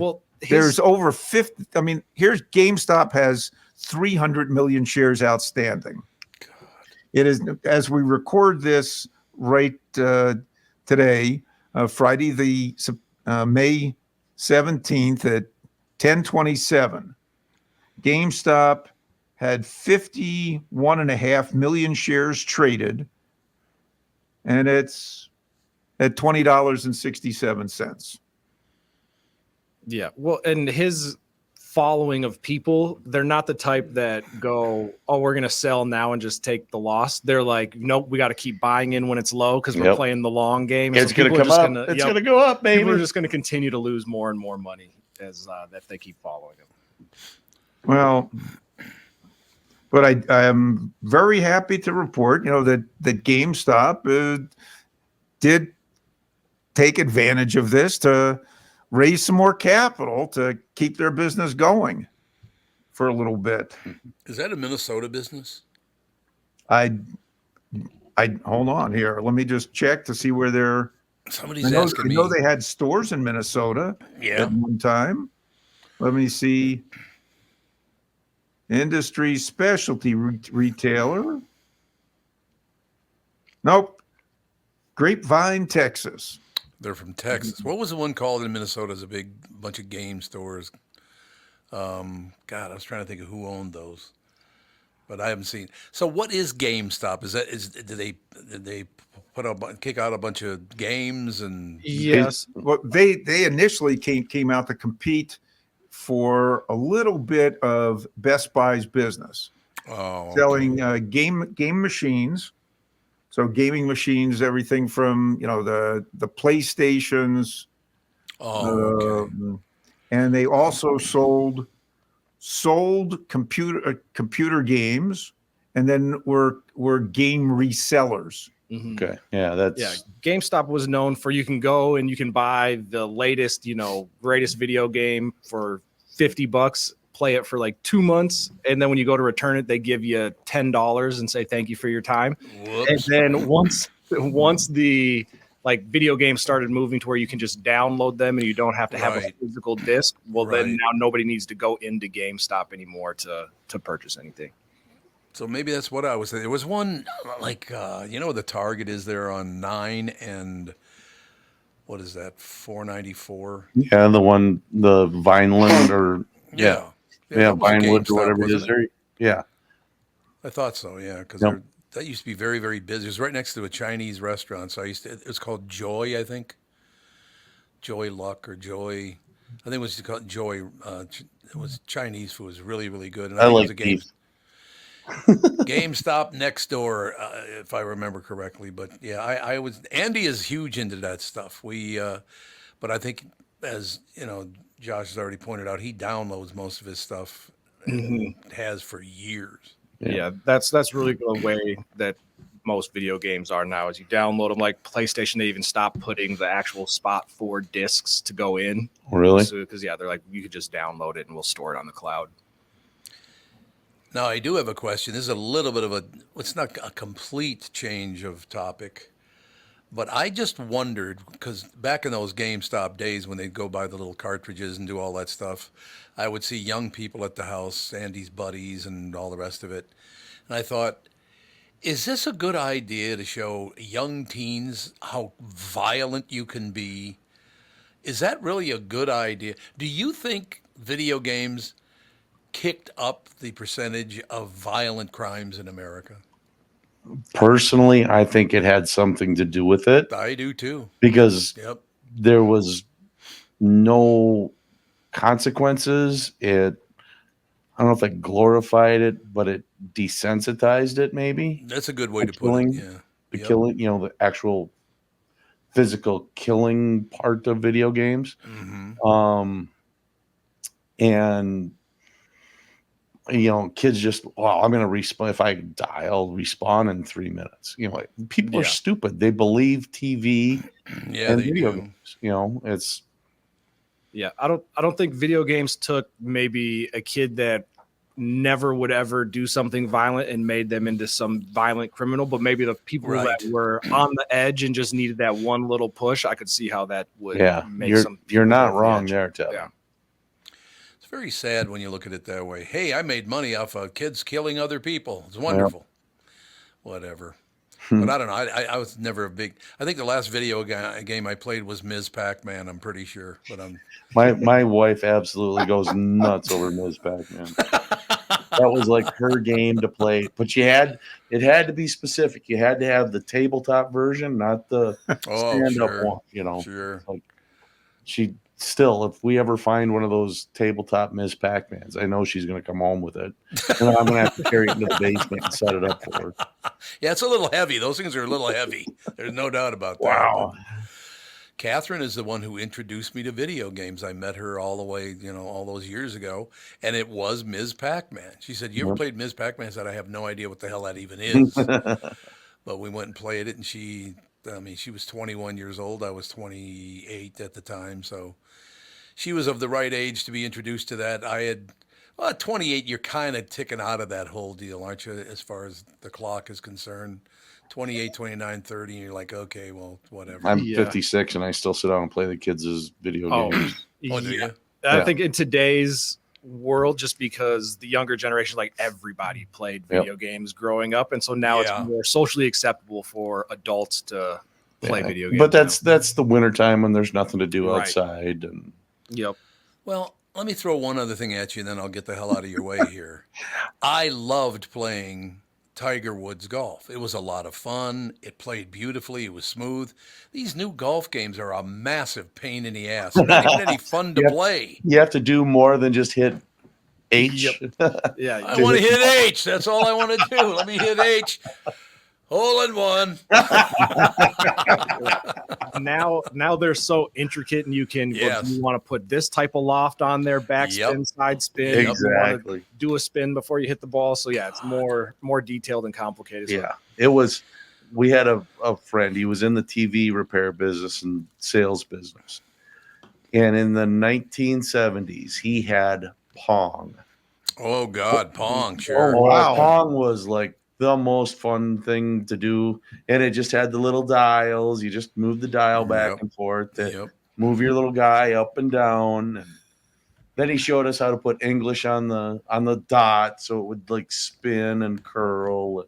S4: there's over 50. I mean, here's GameStop has 300 million shares outstanding. God. It is, as we record this right today, Friday, the May 17th at 10:27, GameStop had 51.5 million shares traded, and it's at $20.67.
S3: Yeah, well, and his following of people, they're not the type that go, oh, we're going to sell now and just take the loss. They're like, nope, we got to keep buying in when it's low because we're playing the long game.
S2: It's going to come up. It's going to go up, baby.
S3: We're just going to continue to lose more and more money as that they keep following him.
S4: Well, but I am very happy to report, that GameStop did take advantage of this to raise some more capital to keep their business going for a little bit.
S1: Is that a Minnesota business?
S4: I hold on here. Let me just check to see where they're.
S1: Somebody's asking me.
S4: I know they had stores in Minnesota at one time. Let me see. Industry specialty retailer. Nope. Grapevine, Texas.
S1: They're from Texas. What was the one called in Minnesota? As a big bunch of game stores. God, I was trying to think of who owned those, but I haven't seen. So, what is GameStop? Did they kick out a bunch of games and?
S4: Yes. Well, they initially came out to compete for a little bit of Best Buy's business, selling game machines. So gaming machines, everything from the PlayStations, and they also sold computer games, and then were game resellers.
S3: Mm-hmm.
S2: Okay, yeah.
S3: GameStop was known for you can go and you can buy the latest, greatest video game for $50. Play it for like 2 months, and then when you go to return it, they give you $10 and say thank you for your time.
S1: Whoops.
S3: And then once the video games started moving to where you can just download them and you don't have to have a physical disc, then now nobody needs to go into GameStop anymore to purchase anything.
S1: So maybe that's what I was saying. There was one the Target is there on 9 and what is that, $4.94?
S2: Yeah, the Vineland or Vinewood or whatever it is. Yeah,
S1: I thought so. Yeah, because that used to be very, very busy. It was right next to a Chinese restaurant. So it was called Joy, I think. Joy Luck or Joy. I think it was called Joy. It was Chinese food. It was really, really good. And
S2: I like
S1: it was a game. GameStop next door, if I remember correctly. But yeah, I was Andy is huge into that stuff. But I think as Josh has already pointed out, he downloads most of his stuff and has for years.
S3: Yeah, that's really the way that most video games are now. Is you download them, like PlayStation. They even stopped putting the actual spot for discs to go in.
S2: Really?
S3: Because they're like, you could just download it and we'll store it on the cloud.
S1: Now, I do have a question. This is a little bit of it's not a complete change of topic, but I just wondered, because back in those GameStop days when they'd go buy the little cartridges and do all that stuff, I would see young people at the house, Andy's buddies and all the rest of it. And I thought, is this a good idea to show young teens how violent you can be? Is that really a good idea? Do you think video games kicked up the percentage of violent crimes in America?
S2: Personally, I think it had something to do with it.
S1: I do too.
S2: Because there was no consequences. I don't know if it glorified it, but it desensitized it, maybe.
S1: That's a good way to put it. Yeah.
S2: The killing, the actual physical killing part of video games.
S1: Mm-hmm.
S2: And kids just, I'm going to respawn. If I die, I'll respawn in 3 minutes. People are stupid. They believe TV and video games. It's.
S3: Yeah, I don't think video games took maybe a kid that never would ever do something violent and made them into some violent criminal, but maybe the people that were on the edge and just needed that one little push. I could see how that would make some.
S2: You're not wrong there, Ted.
S3: Yeah.
S1: It's very sad when you look at it that way. Hey, I made money off of kids killing other people. It's wonderful. Whatever. But I don't know. I was never a big. I think the last video game I played was Ms. Pac-Man. I'm pretty sure, but
S2: my wife absolutely goes nuts over Ms. Pac-Man. That was like her game to play, but it had to be specific. You had to have the tabletop version, not the stand-up one.
S1: Sure.
S2: Like still, if we ever find one of those tabletop Ms. Pac-Mans, I know she's going to come home with it. And I'm going to have to carry it into the basement and set it up for her.
S1: Yeah, it's a little heavy. Those things are a little heavy. There's no doubt about that.
S2: Wow.
S1: Catherine is the one who introduced me to video games. I met her all the way, all those years ago, and it was Ms. Pac-Man. She said, "You ever played Ms. Pac-Man?" I said, "I have no idea what the hell that even is." But we went and played it, and she was 21 years old. I was 28 at the time, so she was of the right age to be introduced to that. At 28, you're kind of ticking out of that whole deal, aren't you, as far as the clock is concerned? 28, 29, 30, and you're like, okay, well, whatever.
S2: I'm 56, and I still sit down and play the kids' video games.
S1: Oh, do you?
S3: I think in today's world, just because the younger generation, like everybody played video games growing up, and so now it's more socially acceptable for adults to play video games.
S2: But that's the wintertime when there's nothing to do outside. And
S1: Well, let me throw one other thing at you, and then I'll get the hell out of your way here. I loved playing Tiger Woods golf. It was a lot of fun. It played beautifully. It was smooth. These new golf games are a massive pain in the ass. They're not even any fun to play.
S2: You have to do more than just hit H.
S3: Yeah,
S1: I want to hit H. That's all I want to do. Let me hit H. Hole in one.
S3: Now they're so intricate, and you can you want to put this type of loft on there, backspin, side spin.
S2: Exactly.
S3: Do a spin before you hit the ball. So it's more detailed and complicated.
S2: Yeah, it was. We had a friend. He was in the TV repair business and sales business, and in the 1970s, he had Pong.
S1: Oh God, Pong! Sure.
S2: Oh, wow. Pong was like the most fun thing to do, and it just had the little dials. You just move the dial back and forth, move your little guy up and down, and then he showed us how to put English on the dot so it would like spin and curl.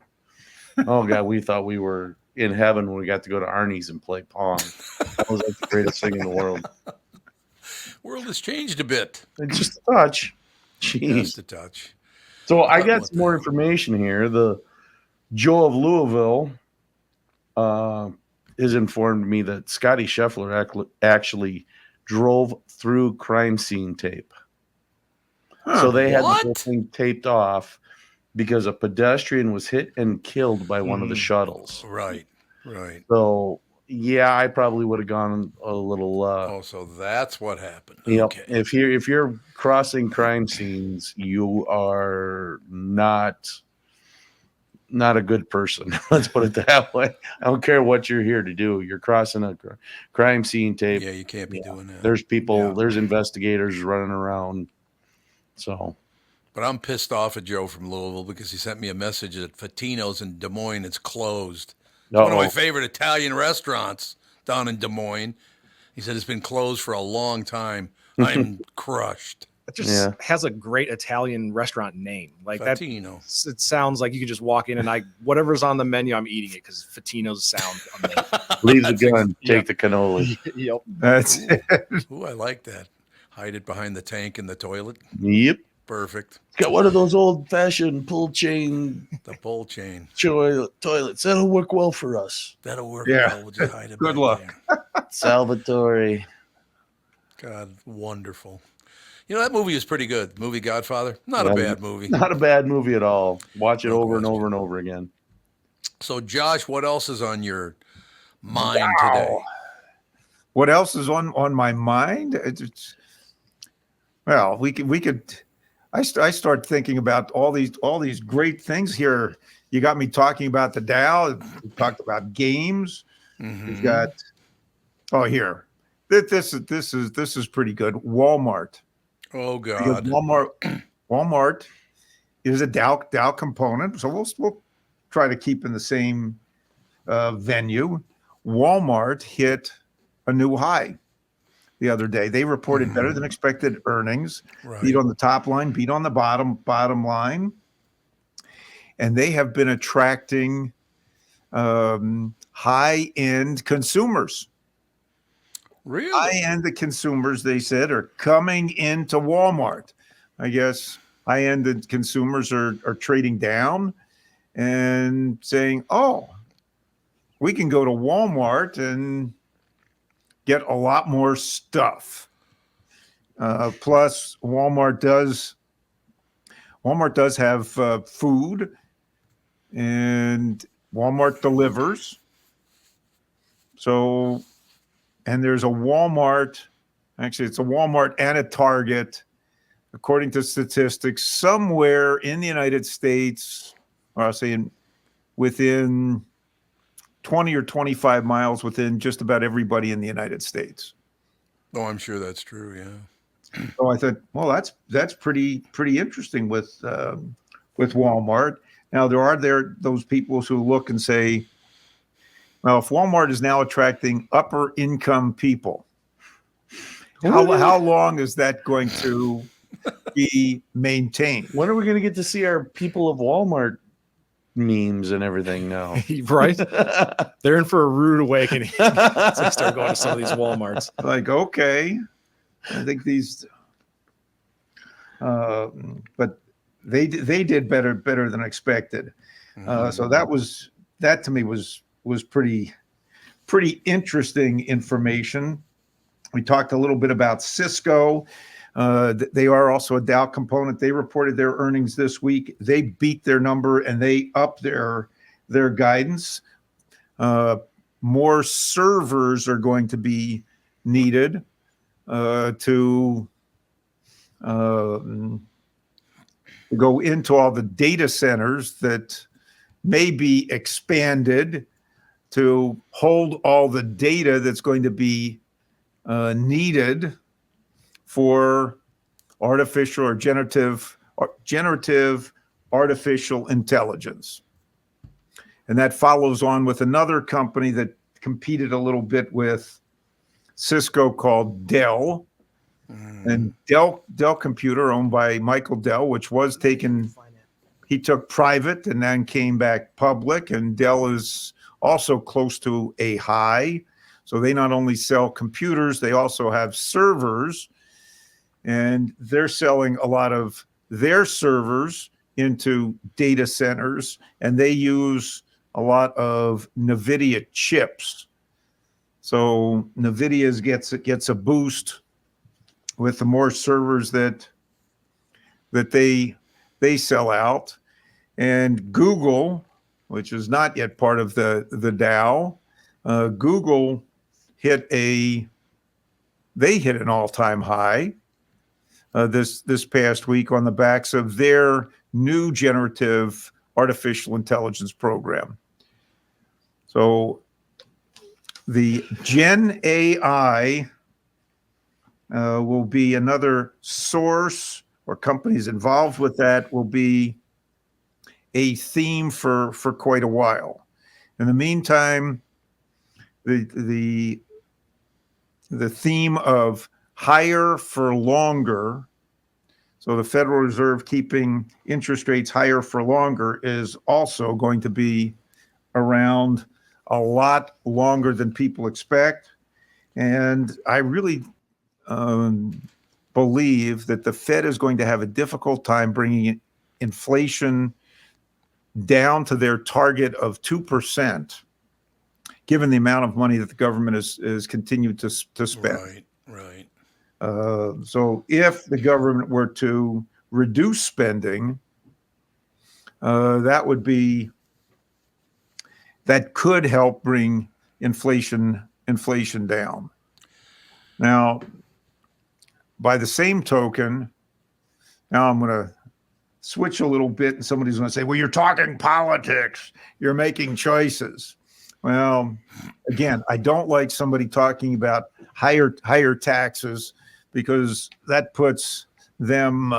S2: Oh God, we thought we were in heaven when we got to go to Arnie's and play Pong. That was like the greatest thing in the world.
S1: World has changed a bit.
S2: Just a touch. Jeez.
S1: Just a touch.
S2: So I got some more information here. The Joe of Louisville has informed me that Scotty Scheffler actually drove through crime scene tape. So they had the whole thing taped off, because a pedestrian was hit and killed by one of the shuttles.
S1: Right.
S2: So, yeah, I probably would have gone a little.
S1: So that's what happened.
S2: Okay. If you're crossing crime scenes, you are not a good person. Let's put it that way. I don't care what you're here to do. You're crossing a crime scene tape.
S1: Yeah, you can't be doing that.
S2: There's people. There's investigators running around. So.
S1: But I'm pissed off at Joe from Louisville because he sent me a message that Fatino's in Des Moines. It's closed. It's one of my favorite Italian restaurants down in Des Moines. He said it's been closed for a long time. I'm crushed.
S3: It just has a great Italian restaurant name. Like
S1: Fatino.
S3: It sounds like you could just walk in and whatever's on the menu, I'm eating it because Fatino's sound amazing.
S2: Leave the gun, take the cannoli.
S3: Yep.
S4: That's it.
S1: Ooh, I like that. Hide it behind the tank in the toilet.
S2: Yep.
S1: Perfect.
S2: Got one of those old-fashioned pull chain.
S1: The pull chain.
S2: Toilets. That'll work well for us.
S1: That'll work well. We'll just hide it.
S4: Good luck.
S2: Salvatore.
S1: God, wonderful. You know, that movie is pretty good. The movie Godfather. Not a bad movie.
S2: Not a bad movie at all. Watch it over and over and over again.
S1: So, Josh, what else is on your mind today?
S4: What else is on my mind? Well, we could. I start thinking about all these great things here. You got me talking about the Dow. We talked about games. We've got here. This is pretty good. Walmart.
S1: Oh God.
S4: Because Walmart is a Dow component, so we'll try to keep in the same venue. Walmart hit a new high the other day. They reported better than expected earnings, beat on the top line, beat on the bottom line. And they have been attracting high-end consumers.
S1: Really?
S4: High-end consumers, they said, are coming into Walmart. I guess high-end consumers are trading down and saying, oh, we can go to Walmart and get a lot more stuff. Plus, Walmart does have food, and Walmart delivers. So, and there's a Walmart. Actually, it's a Walmart and a Target, according to statistics, somewhere in the United States, or I'll say within 20 or 25 miles within just about everybody in the United States.
S1: Oh, I'm sure that's true. Yeah.
S4: So I thought, well, that's pretty interesting with Walmart. Now there are those people who look and say, well, if Walmart is now attracting upper income people, how long is that going to be maintained?
S2: When are we going to get to see our people of Walmart memes and everything now?
S3: Right? They're in for a rude awakening. They start going to some of these Walmarts.
S4: Like, okay, I think these, but they did better than expected. So that to me was pretty interesting information. We talked a little bit about Cisco. They are also a Dow component. They reported their earnings this week. They beat their number and they upped their guidance. More servers are going to be needed to go into all the data centers that may be expanded to hold all the data that's going to be needed for artificial or generative artificial intelligence. And that follows on with another company that competed a little bit with Cisco called Dell. And Dell Computer, owned by Michael Dell, which was he took private and then came back public. And Dell is also close to a high. So they not only sell computers, they also have servers. And they're selling a lot of their servers into data centers. And they use a lot of NVIDIA chips. So NVIDIA gets a boost with the more servers that they sell out. And Google, which is not yet part of the Dow, Google hit an all-time high this past week on the backs of their new generative artificial intelligence program. So the Gen AI will be another source, or companies involved with that will be a theme for quite a while. In the meantime, the theme of higher for longer, so the Federal Reserve keeping interest rates higher for longer, is also going to be around a lot longer than people expect. And I really believe that the Fed is going to have a difficult time bringing inflation down to their target of 2%, given the amount of money that the government is continued to spend.
S1: Right.
S4: So if the government were to reduce spending, that could help bring inflation down. Now, by the same token, now I'm going to switch a little bit, and somebody's going to say, well, you're talking politics, you're making choices. Well, again, I don't like somebody talking about higher taxes, because that puts them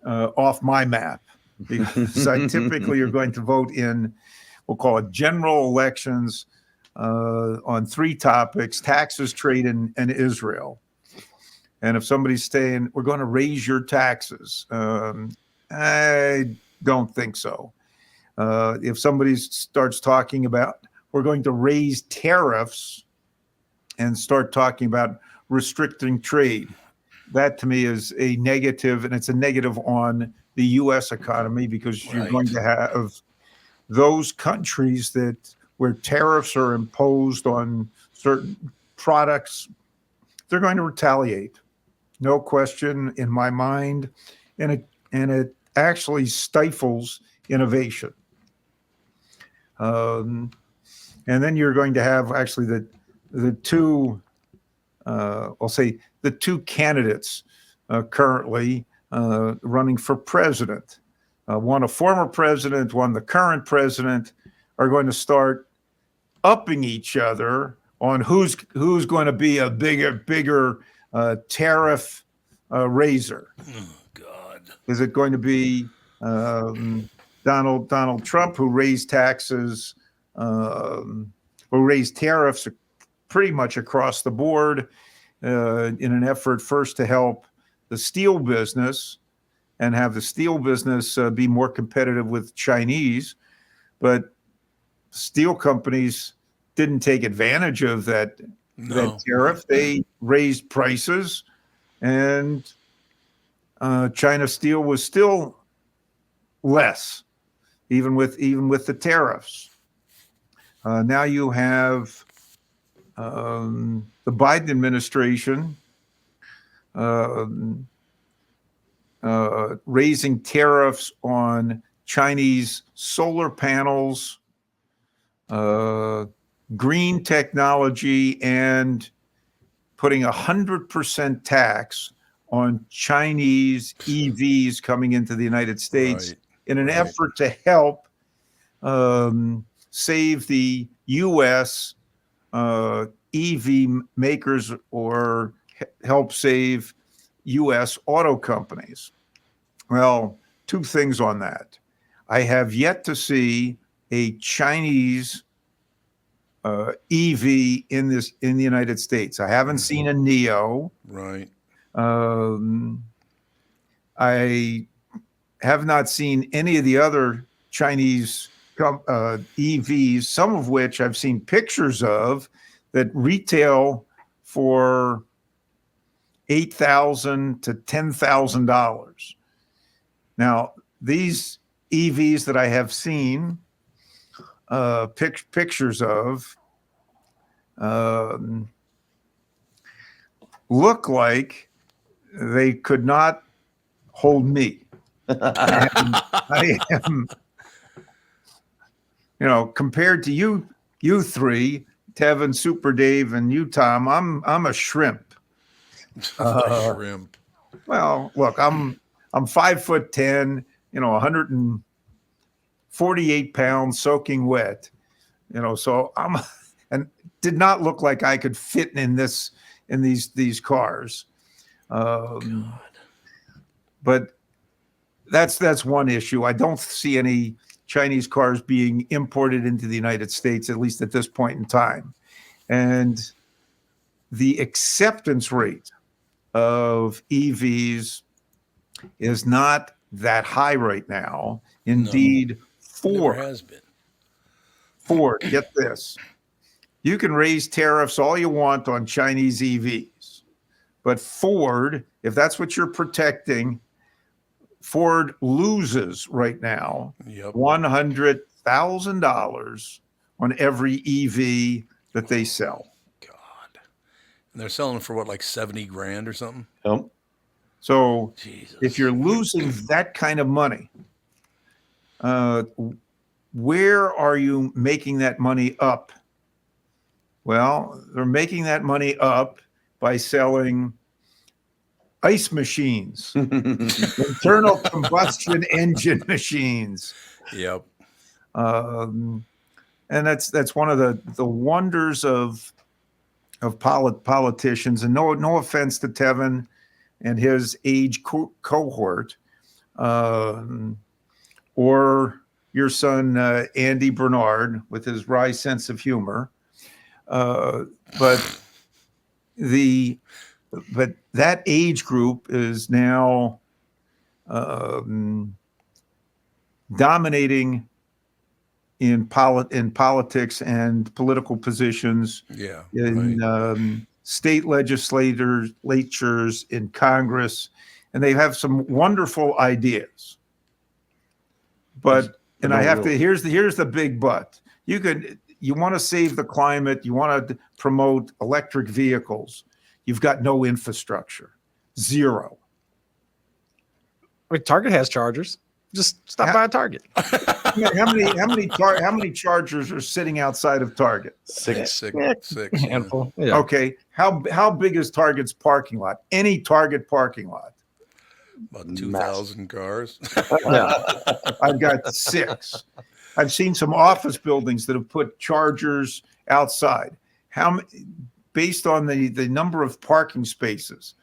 S4: off my map, because I typically are going to vote in, we'll call it general elections, on 3 topics: taxes, trade, and Israel. And if somebody's saying, we're going to raise your taxes, I don't think so. If somebody starts talking about, we're going to raise tariffs and start talking about restricting trade, that to me is a negative, and it's a negative on the U.S. economy, because you're going to have those countries where tariffs are imposed on certain products, they're going to retaliate. No question in my mind, and it actually stifles innovation. And then you're going to have actually the two, I'll say the 2 candidates currently running for president. One a former president, one the current president, are going to start upping each other on who's going to be a bigger tariff raiser.
S1: Oh, God.
S4: Is it going to be Donald Trump, who raised taxes, who raised tariffs pretty much across the board in an effort first to help the steel business and have the steel business be more competitive with Chinese, but steel companies didn't take advantage of that tariff. They raised prices, and China steel was still less, even with the tariffs. Now you have the Biden administration raising tariffs on Chinese solar panels, green technology, and putting 100% tax on Chinese EVs coming into the United States in an effort to help save the U.S. EV makers, or help save U.S. auto companies. Well, 2 things on that. I have yet to see a Chinese EV in the United States. I haven't seen a Neo.
S1: Right.
S4: I have not seen any of the other Chinese EVs, some of which I've seen pictures of, that retail for $8,000 to $10,000. Now, these EVs that I have seen pictures of look like they could not hold me. I am, compared to you three, Tevin, Super Dave, and you, Tom, I'm a shrimp.
S1: Shrimp.
S4: Well, look, I'm 5'10", 148 pounds, soaking wet. So and did not look like I could fit in these cars. But that's one issue. I don't see any Chinese cars being imported into the United States, at least at this point in time. And the acceptance rate of EVs is not that high right now. Indeed,
S1: Never has been.
S4: Ford, get this. You can raise tariffs all you want on Chinese EVs, but Ford, if that's what you're protecting, Ford loses right now $100,000 on every EV that they sell.
S1: God. And they're selling for what, like 70 grand or something?
S2: Yep.
S4: So
S1: Jesus.
S4: If you're losing that kind of money, where are you making that money up? Well, they're making that money up by selling ice machines, internal combustion engine machines.
S1: Yep.
S4: And that's one of the wonders of politicians. And no offense to Tevin and his age cohort, or your son Andy Barnard with his wry sense of humor, but that age group is now dominating in politics and political positions.
S1: Yeah.
S4: In
S1: right.
S4: State legislatures, in Congress, and they have some wonderful ideas. But here's the big but. You want to save the climate, you want to promote electric vehicles. You've got no infrastructure. Zero.
S3: Target has chargers. Just stop by a Target.
S4: How many chargers are sitting outside of Target?
S1: Six.
S3: Handful. Yeah.
S4: Okay. How big is Target's parking lot? Any Target parking lot?
S1: About 2,000 cars.
S4: I've got 6. I've seen some office buildings that have put chargers outside. Based on the number of parking spaces,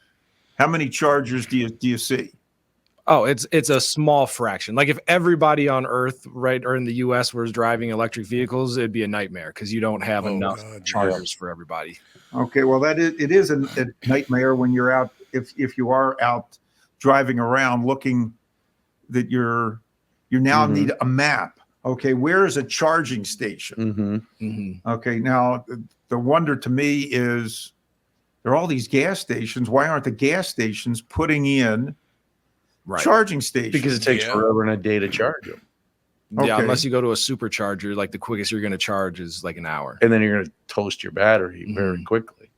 S4: how many chargers do you see?
S3: Oh, it's a small fraction. Like if everybody on Earth, right, or in the U.S. was driving electric vehicles, it'd be a nightmare because you don't have enough chargers for everybody.
S4: Okay, well it is a nightmare when you're out. If you are out driving around, looking that you now need a map. Okay, where is a charging station? Okay, now the wonder to me is there are all these gas stations. Why aren't the gas stations putting in charging stations?
S2: Because it takes forever and a day to charge them.
S3: Yeah, unless you go to a supercharger, like the quickest you're going to charge is like an hour.
S2: And then you're going to toast your battery very quickly.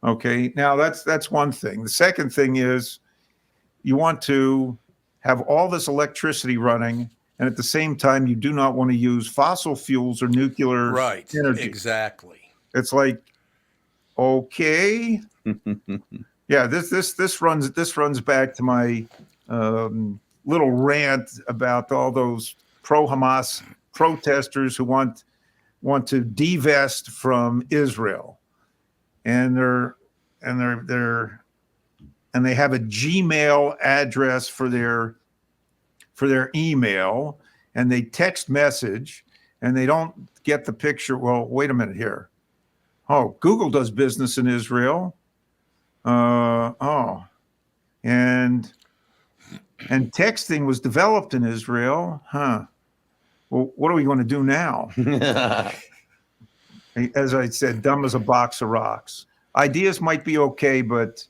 S4: Okay, now that's one thing. The second thing is you want to have all this electricity running, and at the same time, you do not want to use fossil fuels or nuclear energy.
S1: Exactly.
S4: It's like, okay, yeah. This runs back to my little rant about all those pro-Hamas protesters who want to divest from Israel, and they have a Gmail address for their email, and they text message, and they don't get the picture. Well, wait a minute here. Oh, Google does business in Israel. And texting was developed in Israel. Huh. Well, what are we going to do now? As I said, dumb as a box of rocks. Ideas might be okay, but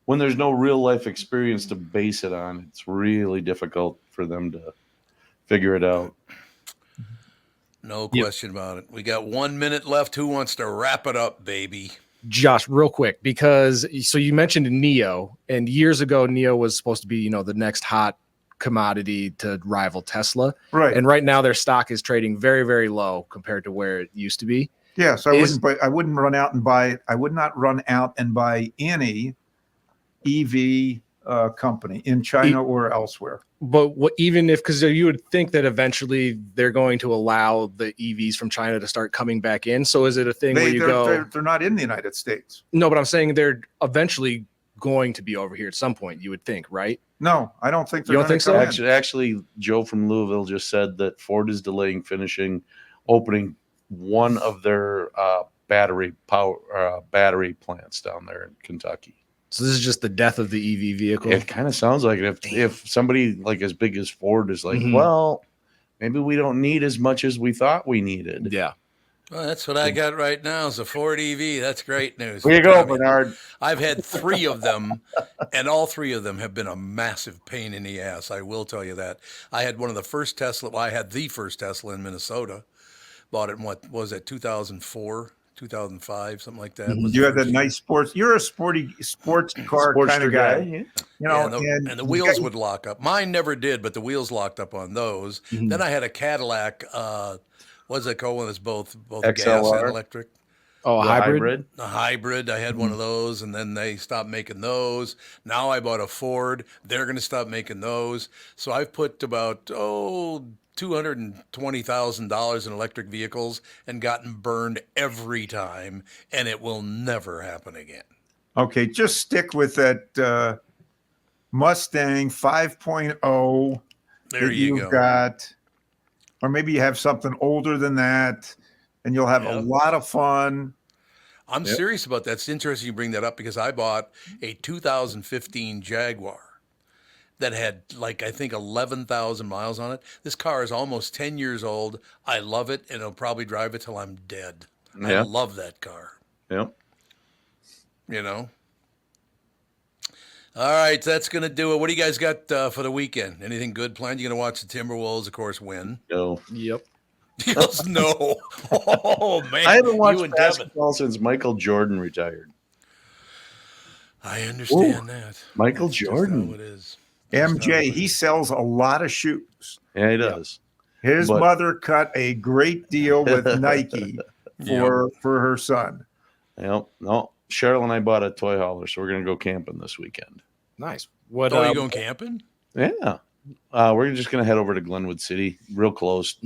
S2: when there's no real life experience to base it on, it's really difficult for them to figure it out.
S1: No question about it. We got 1 minute left. Who wants to wrap it up, baby?
S3: Josh, real quick, because so you mentioned Neo, and years ago Neo was supposed to be, the next hot commodity to rival Tesla.
S4: Right.
S3: And right now their stock is trading very, very low compared to where it used to be.
S4: Yeah. So I wouldn't run out and buy. I would not run out and buy any EV company in China or elsewhere.
S3: But even if, because you would think that eventually they're going to allow the EVs from China to start coming back in. So is it a thing where you go?
S4: They're not in the United States.
S3: No, but I'm saying they're eventually going to be over here at some point. You would think, right?
S4: No, I don't think.
S3: You don't think so?
S2: Actually, Joe from Louisville just said that Ford is delaying opening one of their battery plants down there in Kentucky.
S3: So this is just the death of the EV vehicle.
S2: It kind of sounds like it. If somebody like as big as Ford is like, well, maybe we don't need as much as we thought we needed.
S3: Yeah.
S1: Well, that's what I got right now is a Ford EV. That's great news.
S2: There you go, Barnard.
S1: I've had 3 of them, and all 3 of them have been a massive pain in the ass. I will tell you that. I had one of the first Tesla. Well, I had the first Tesla in Minnesota. Bought it in what was it, 2004? 2005, something like that.
S4: You had that nice sports. You're a sports car kind of guy.
S2: Yeah.
S4: You know,
S1: and the wheels would lock up. Mine never did, but the wheels locked up on those. Then I had a Cadillac. What's it called? When it's both gas and electric.
S3: Oh, a hybrid.
S1: A hybrid. I had one of those, and then they stopped making those. Now I bought a Ford. They're going to stop making those. So I've put about $220,000 in electric vehicles and gotten burned every time, and it will never happen again.
S4: Okay, just stick with that Mustang 5.0.
S1: There you go.
S4: Got, or maybe you have something older than that, and you'll have a lot of fun.
S1: I'm serious about that. It's interesting you bring that up because I bought a 2015 Jaguar that had I think 11,000 miles on it. This car is almost 10 years old. I love it, and I'll probably drive it till I'm dead. I love that car.
S2: Yep.
S1: You know? All right, that's going to do it. What do you guys got for the weekend? Anything good planned? You going to watch the Timberwolves, of course, win?
S2: No.
S3: Yep.
S1: Yes, no. Oh, man.
S2: I haven't watched basketball since Michael Jordan retired.
S1: I understand that.
S2: Michael
S1: That's
S2: Jordan.
S1: how it is.
S4: MJ, he sells a lot of shoes.
S2: Yeah, he does.
S4: His mother cut a great deal with Nike for her son.
S2: Yep. No, Cheryl and I bought a toy hauler, so we're going to go camping this weekend.
S3: Nice.
S1: What are you going camping?
S2: Yeah. We're just going to head over to Glenwood City, real close.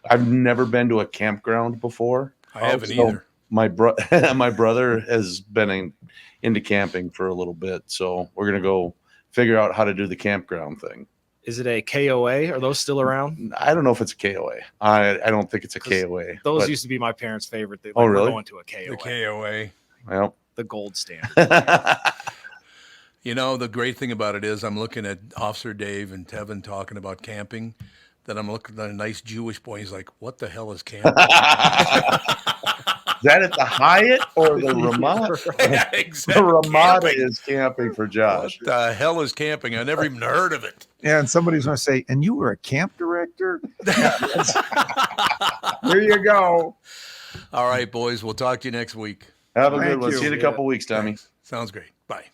S2: I've never been to a campground before.
S1: I haven't either.
S2: My brother has been into camping for a little bit, so we're going to go figure out how to do the campground thing.
S3: Is it a KOA? Are those still around?
S2: I don't know if it's a KOA. I don't think it's a KOA.
S3: Those used to be my parents' favorite.
S2: Really?
S3: Going to a KOA.
S1: The KOA.
S2: Well,
S3: the gold standard.
S1: You know, the great thing about it is I'm looking at Officer Dave and Tevin talking about camping. Then I'm looking at a nice Jewish boy. He's like, what the hell is camping?
S2: Is that at the Hyatt or the Ramada?
S1: Yeah, exactly.
S2: The Ramada is camping for Josh.
S1: What the hell is camping? I never even heard of it.
S4: Yeah, and somebody's going to say, and you were a camp director? Here you go.
S1: All right, boys. We'll talk to you next week.
S2: Have a good one. See you in a couple weeks, Tommy.
S1: Thanks. Sounds great. Bye.